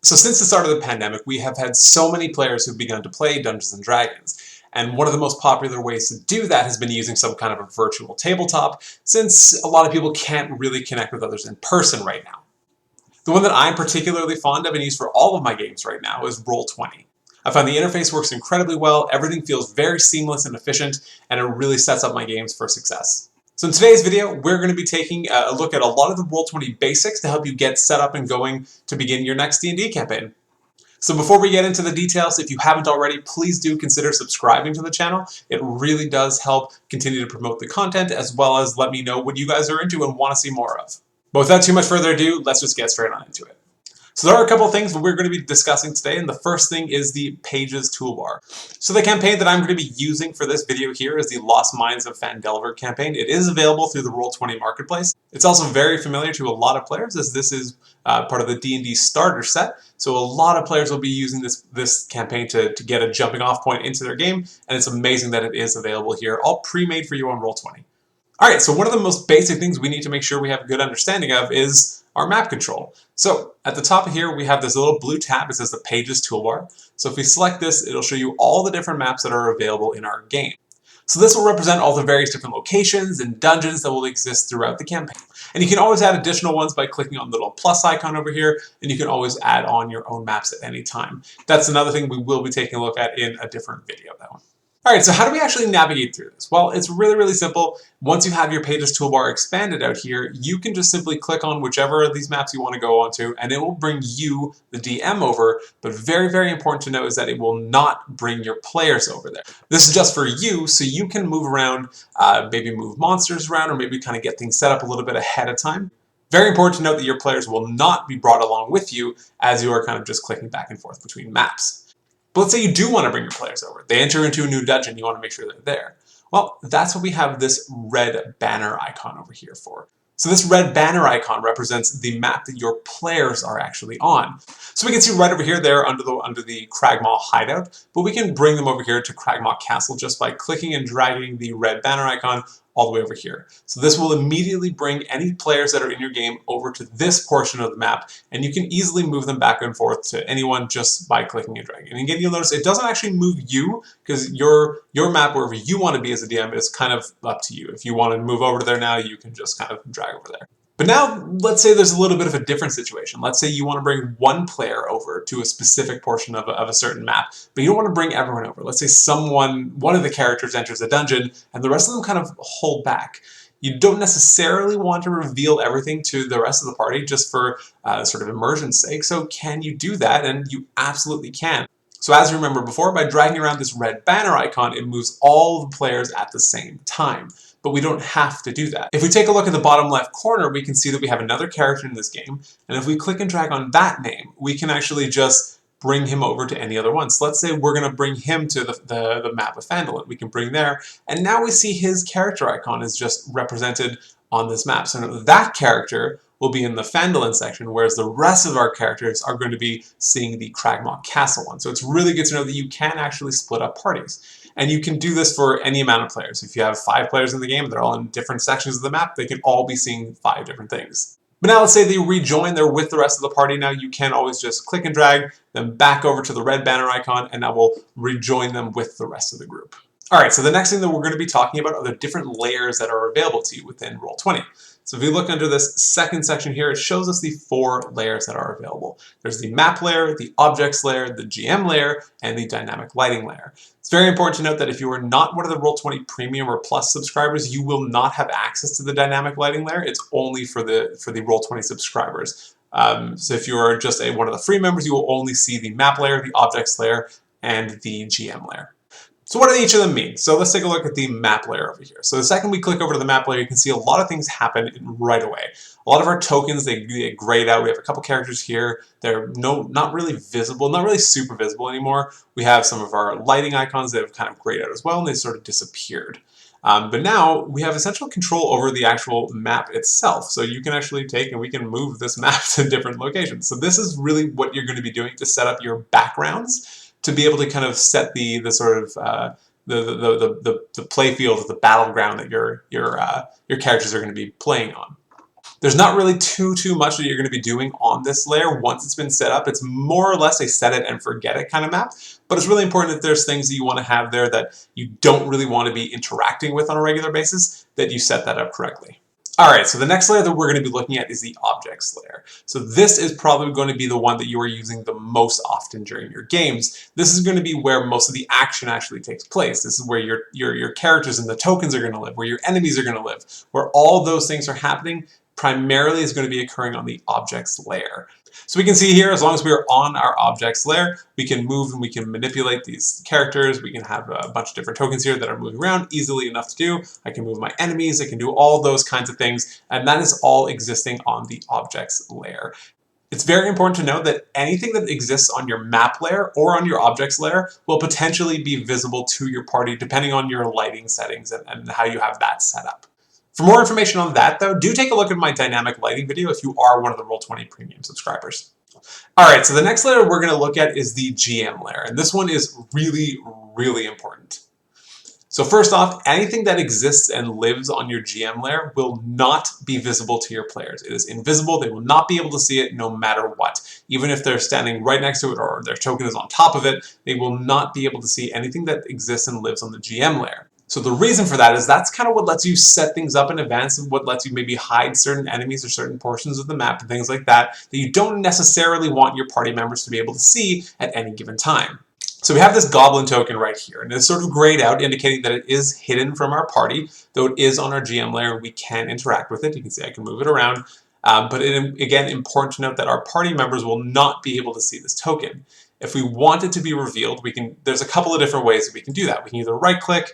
So since the start of the pandemic, we have had so many players who've begun to play Dungeons & Dragons. And one of the most popular ways to do that has been using some kind of a virtual tabletop, since a lot of people can't really connect with others in person right now. The one that I'm particularly fond of and use for all of my games right now is Roll20. I find the interface works incredibly well, everything feels very seamless and efficient, and it really sets up my games for success. So in today's video, we're going to be taking a look at a lot of the Roll20 basics to help you get set up and going to begin your next D&D campaign. So before we get into the details, if you haven't already, please do consider subscribing to the channel. It really does help continue to promote the content, as well as let me know what you guys are into and want to see more of. But without too much further ado, let's just get straight on into it. So there are a couple of things that we're going to be discussing today, and the first thing is the Pages toolbar. So the campaign that I'm going to be using for this video here is the Lost Mines of Phandelver campaign. It is available through the Roll20 marketplace. It's also very familiar to a lot of players, as this is part of the D&D starter set. So a lot of players will be using this campaign to get a jumping off point into their game, and it's amazing that it is available here, all pre-made for you on Roll20. Alright, so one of the most basic things we need to make sure we have a good understanding of is our map control. So at the top of here we have this little blue tab. It says the Pages toolbar. So if we select this, it'll show you all the different maps that are available in our game. So this will represent all the various different locations and dungeons that will exist throughout the campaign. And you can always add additional ones by clicking on the little plus icon over here, and you can always add on your own maps at any time. That's another thing we will be taking a look at in a different video though. Alright, so how do we actually navigate through this? Well, it's really, really simple. Once you have your Pages toolbar expanded out here, you can just simply click on whichever of these maps you want to go onto, and it will bring you, the DM, over. But very, very important to note is that it will not bring your players over there. This is just for you, so you can move around, maybe move monsters around, or maybe kind of get things set up a little bit ahead of time. Very important to note that your players will not be brought along with you as you are kind of just clicking back and forth between maps. But let's say you do want to bring your players over. They enter into a new dungeon, you want to make sure they're there. Well, that's what we have this red banner icon over here for. So this red banner icon represents the map that your players are actually on. So we can see right over here, they're under the Cragmaw hideout, but we can bring them over here to Cragmaw Castle just by clicking and dragging the red banner icon all the way over here. So this will immediately bring any players that are in your game over to this portion of the map, and you can easily move them back and forth to anyone just by clicking and dragging. And again, you'll notice it doesn't actually move you, because your map, wherever you want to be as a DM, is kind of up to you. If you want to move over to there now, you can just kind of drag over there. But now, let's say there's a little bit of a different situation. Let's say you want to bring one player over to a specific portion of a certain map, but you don't want to bring everyone over. Let's say one of the characters enters a dungeon, and the rest of them kind of hold back. You don't necessarily want to reveal everything to the rest of the party just for sort of immersion's sake, so can you do that? And you absolutely can. So as you remember before, by dragging around this red banner icon, it moves all the players at the same time. But we don't have to do that. If we take a look at the bottom left corner, we can see that we have another character in this game, and if we click and drag on that name, we can actually just bring him over to any other one. So let's say we're going to bring him to the map of Phandalin. We can bring there, and now we see his character icon is just represented on this map. So that character will be in the Phandalin section, whereas the rest of our characters are going to be seeing the Cragmaw Castle one. So it's really good to know that you can actually split up parties. And you can do this for any amount of players. If you have 5 players in the game, they're all in different sections of the map, they can all be seeing 5 different things. But now let's say they rejoin, they're with the rest of the party now, you can always just click and drag them back over to the red banner icon, and that will rejoin them with the rest of the group. Alright, so the next thing that we're going to be talking about are the different layers that are available to you within Roll20. So if you look under this second section here, it shows us the 4 layers that are available. There's the map layer, the objects layer, the GM layer, and the dynamic lighting layer. It's very important to note that if you are not one of the Roll20 Premium or Plus subscribers, you will not have access to the dynamic lighting layer. It's only for the Roll20 subscribers. So if you are just one of the free members, you will only see the map layer, the objects layer, and the GM layer. So what do each of them mean? So let's take a look at the map layer over here. So the second we click over to the map layer, you can see a lot of things happen right away. A lot of our tokens, they get grayed out. We have a couple characters here. They're not really visible, not really super visible anymore. We have some of our lighting icons that have kind of grayed out as well, and they sort of disappeared. But now we have essential control over the actual map itself. So you can actually take and we can move this map to different locations. So this is really what you're going to be doing to set up your backgrounds, to be able to kind of set the sort of the play field, the battleground that your characters are going to be playing on. There's not really too much that you're going to be doing on this layer once it's been set up. It's more or less a set it and forget it kind of map, but it's really important that there's things that you want to have there that you don't really want to be interacting with on a regular basis, that you set that up correctly. Alright, so the next layer that we're going to be looking at is the objects layer. So this is probably going to be the one that you are using the most often during your games. This is going to be where most of the action actually takes place. This is where your characters and the tokens are going to live, where your enemies are going to live, where all those things are happening. Primarily is going to be occurring on the objects layer. So we can see here, as long as we are on our objects layer, we can move and we can manipulate these characters. We can have a bunch of different tokens here that are moving around easily enough to do. I can move my enemies, I can do all those kinds of things, and that is all existing on the objects layer. It's very important to know that anything that exists on your map layer or on your objects layer will potentially be visible to your party depending on your lighting settings and how you have that set up. For more information on that, though, do take a look at my dynamic lighting video if you are one of the Roll20 premium subscribers. Alright, so the next layer we're going to look at is the GM layer, and this one is really important. So first off, anything that exists and lives on your GM layer will not be visible to your players. It is invisible. They will not be able to see it no matter what. Even if they're standing right next to it or their token is on top of it, they will not be able to see anything that exists and lives on the GM layer. So the reason for that is that's kind of what lets you set things up in advance and what lets you maybe hide certain enemies or certain portions of the map and things like that you don't necessarily want your party members to be able to see at any given time. So we have this goblin token right here, and it's sort of grayed out, indicating that it is hidden from our party, though it is on our GM layer. We can interact with it. You can see I can move it around, but again, important to note that our party members will not be able to see this token. If we want it to be revealed, there's a couple of different ways that we can do that. We can either right-click,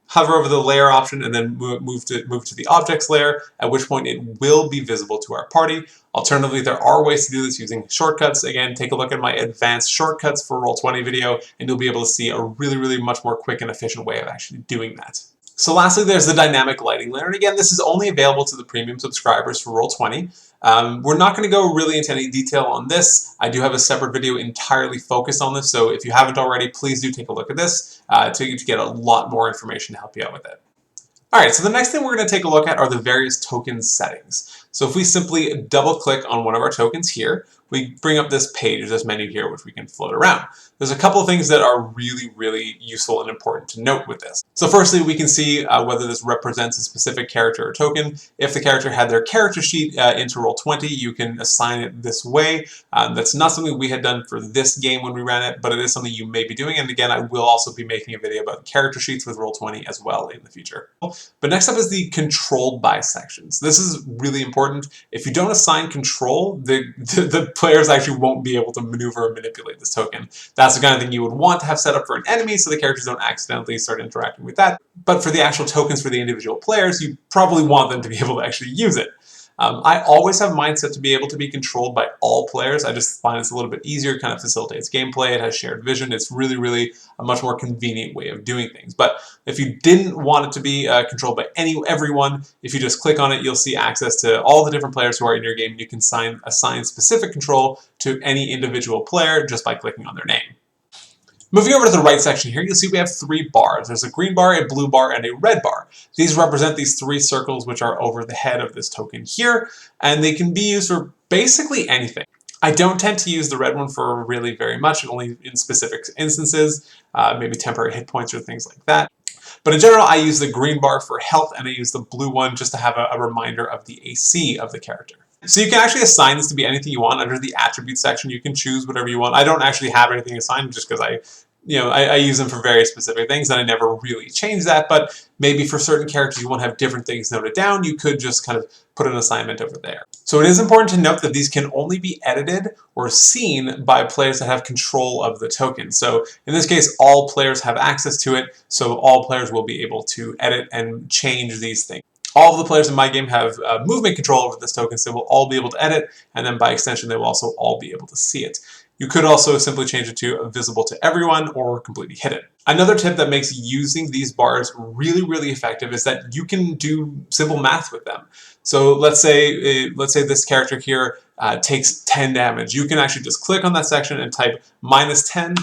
hover over the layer option, and then move to the objects layer, at which point it will be visible to our party. Alternatively, there are ways to do this using shortcuts. Again, take a look at my advanced shortcuts for Roll20 video, and you'll be able to see a really much more quick and efficient way of actually doing that. So lastly, there's the dynamic lighting layer, and again, this is only available to the premium subscribers for Roll20. We're not going to go really into any detail on this. I do have a separate video entirely focused on this, so if you haven't already, please do take a look at this to get a lot more information to help you out with it. Alright, so the next thing we're going to take a look at are the various token settings. So if we simply double click on one of our tokens here, we bring up this page, this menu here, which we can float around. There's a couple of things that are really useful and important to note with this. So firstly, we can see whether this represents a specific character or token. If the character had their character sheet into Roll20, you can assign it this way. That's not something we had done for this game when we ran it, but it is something you may be doing. And again, I will also be making a video about character sheets with Roll20 as well in the future. But next up is the controlled by sections. This is really important. If you don't assign control, the players actually won't be able to maneuver or manipulate this token. That's the kind of thing you would want to have set up for an enemy so the characters don't accidentally start interacting with that. But for the actual tokens for the individual players, you probably want them to be able to actually use it. I always have mindset to be able to be controlled by all players. I just find it's a little bit easier, kind of facilitates gameplay, it has shared vision, it's really a much more convenient way of doing things. But if you didn't want it to be controlled by everyone, if you just click on it, you'll see access to all the different players who are in your game. You can assign specific control to any individual player just by clicking on their name. Moving over to the right section here, you'll see we have 3 bars. There's a green bar, a blue bar, and a red bar. These represent these 3 circles which are over the head of this token here, and they can be used for basically anything. I don't tend to use the red one for really very much, only in specific instances, maybe temporary hit points or things like that. But in general, I use the green bar for health, and I use the blue one just to have a reminder of the AC of the character. So you can actually assign this to be anything you want. Under the attribute section, you can choose whatever you want. I don't actually have anything assigned just because I use them for very specific things, and I never really change that. But maybe for certain characters you want to have different things noted down, you could just kind of put an assignment over there. So it is important to note that these can only be edited or seen by players that have control of the token. So in this case, all players have access to it, so all players will be able to edit and change these things. All of the players in my game have movement control over this token, so they will all be able to edit, and then by extension they will also all be able to see it. You could also simply change it to visible to everyone or completely hidden. Another tip that makes using these bars really effective is that you can do simple math with them. So let's say this character here takes 10 damage. You can actually just click on that section and type -10,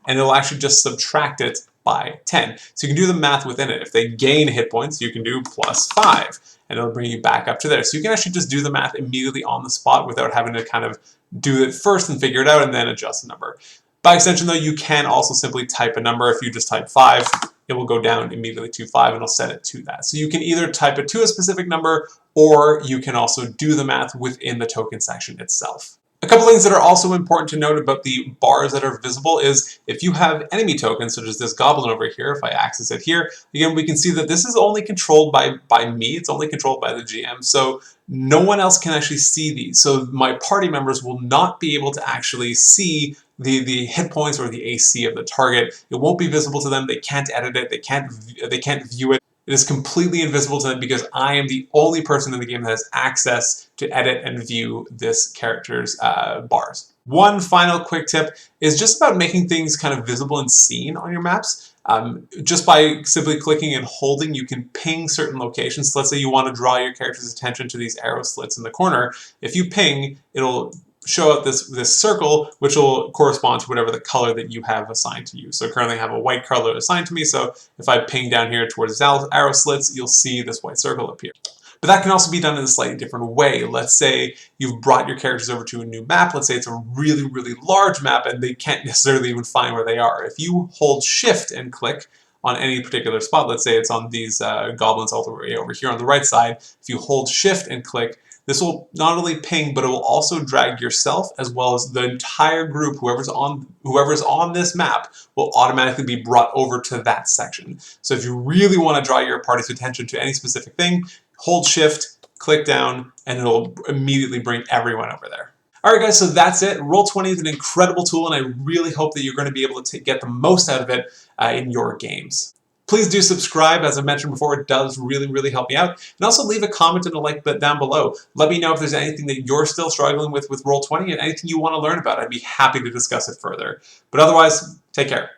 and it'll actually just subtract it by 10. So you can do the math within it. If they gain hit points, you can do +5. and it'll bring you back up to there. So you can actually just do the math immediately on the spot without having to kind of do it first and figure it out and then adjust the number. By extension though, you can also simply type a number. If you just type 5, it will go down immediately to 5 and it'll set it to that. So you can either type it to a specific number, or you can also do the math within the token section itself. A couple things that are also important to note about the bars that are visible is if you have enemy tokens, such as this goblin over here, if I access it here, again, we can see that this is only controlled by me, it's only controlled by the GM, so no one else can actually see these. So my party members will not be able to actually see the hit points or the AC of the target. It won't be visible to them, they can't edit it, they can't view it. It is completely invisible to them because I am the only person in the game that has access to edit and view this character's bars. One final quick tip is just about making things kind of visible and seen on your maps. Just by simply clicking and holding, you can ping certain locations. So let's say you want to draw your character's attention to these arrow slits in the corner. If you ping, it'll show up this circle, which will correspond to whatever the color that you have assigned to you. So currently I have a white color assigned to me, so if I ping down here towards the arrow slits, you'll see this white circle appear. But that can also be done in a slightly different way. Let's say you've brought your characters over to a new map. Let's say it's a really, really large map and they can't necessarily even find where they are. If you hold Shift and click on any particular spot, let's say it's on these goblins all the way over here on the right side, if you hold Shift and click, this will not only ping, but it will also drag yourself as well as the entire group, whoever's on this map, will automatically be brought over to that section. So if you really want to draw your party's attention to any specific thing, hold Shift, click down, and it'll immediately bring everyone over there. Alright guys, so that's it. Roll20 is an incredible tool, and I really hope that you're going to be able to get the most out of it in your games. Please do subscribe. As I mentioned before, it does really, really help me out. And also leave a comment and a like down below. Let me know if there's anything that you're still struggling with Roll20 and anything you want to learn about. I'd be happy to discuss it further. But otherwise, take care.